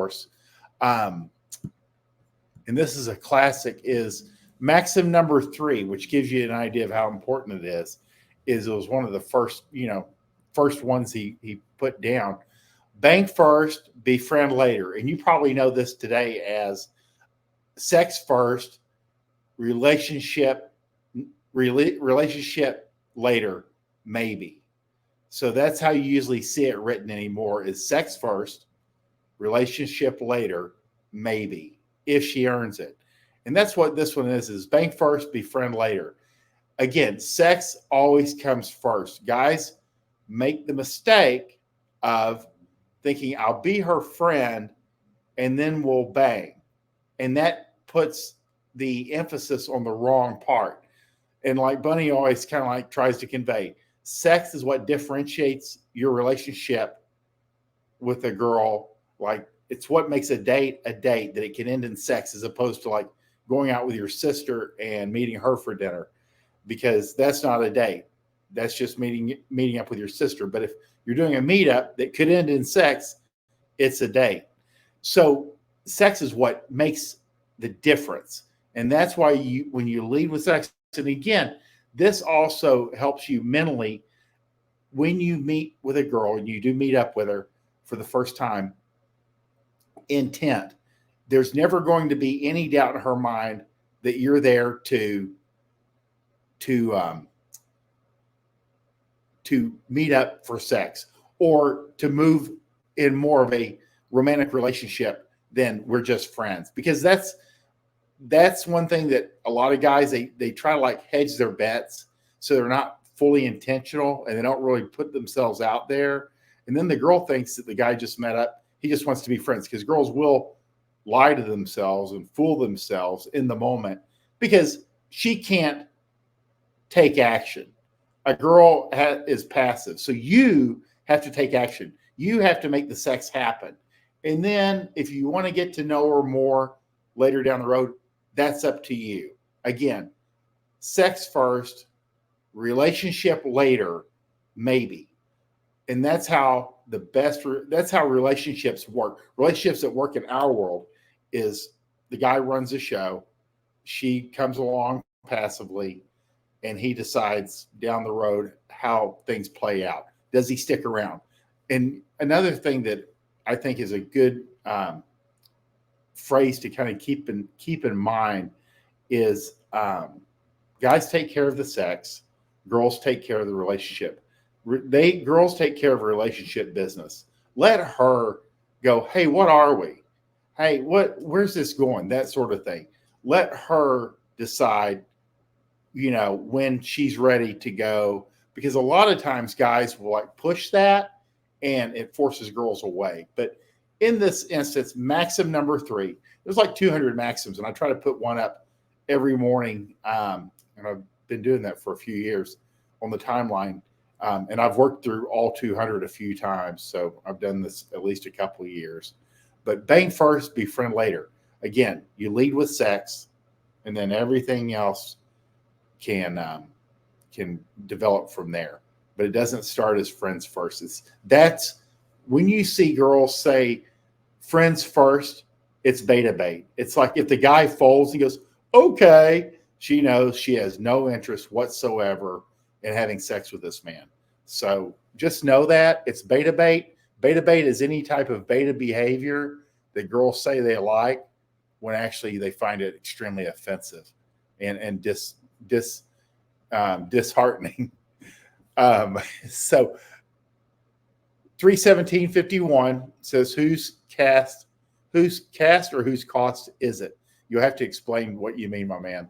course. And this is a classic, is Maxim number 3, which gives you an idea of how important it is it was one of the first ones he put down. Bank first, befriend later. And you probably know this today as sex first, relationship later, maybe. So that's how you usually see it written anymore, is sex first, relationship later, maybe, if she earns it. And that's what this one is bank first, befriend later. Again, sex always comes first. Guys make the mistake of thinking I'll be her friend and then we'll bang. And that puts the emphasis on the wrong part. And like Bunny always kind of like tries to convey, sex is what differentiates your relationship with a girl. Like, it's what makes a date, that it can end in sex, as opposed to like going out with your sister and meeting her for dinner, because that's not a date. That's just meeting up with your sister. But if you're doing a meetup that could end in sex, it's a date. So sex is what makes the difference. And that's why when you lead with sex, and again, this also helps you mentally when you meet with a girl and you do meet up with her for the first time. Intent. There's never going to be any doubt in her mind that you're there to meet up for sex, or to move in more of a romantic relationship than we're just friends. Because that's one thing that a lot of guys, they try to like hedge their bets, so they're not fully intentional and they don't really put themselves out there. And then the girl thinks that the guy just met up, he just wants to be friends, because girls will lie to themselves and fool themselves in the moment, because she can't take action. A girl is passive. So you have to take action. You have to make the sex happen. And then if you want to get to know her more later down the road, that's up to you. Again, sex first, relationship later, maybe. And that's how that's how relationships work. Relationships that work in our world is the guy runs a show, she comes along passively, and he decides down the road how things play out. Does he stick around? And another thing that I think is a good phrase to kind of keep in mind is guys take care of the sex, girls take care of the relationship. Girls take care of relationship business. Let her go, hey, what are we? Hey, where's this going? That sort of thing. Let her decide, when she's ready to go, because a lot of times guys will like push that and it forces girls away. But in this instance, Maxim number 3, there's like 200 Maxims, and I try to put one up every morning. And I've been doing that for a few years on the timeline. And I've worked through all 200 a few times. So I've done this at least a couple of years. But bang first, befriend later. Again, you lead with sex, and then everything else can develop from there. But it doesn't start as friends first. That's when you see girls say friends first, it's beta bait. It's like if the guy folds, he goes, okay, she knows she has no interest whatsoever in having sex with this man. So just know that it's beta bait. Beta bait is any type of beta behavior that girls say they like when actually they find it extremely offensive and disheartening. So 317.51 says whose cast or whose cost is it? You'll have to explain what you mean, my man.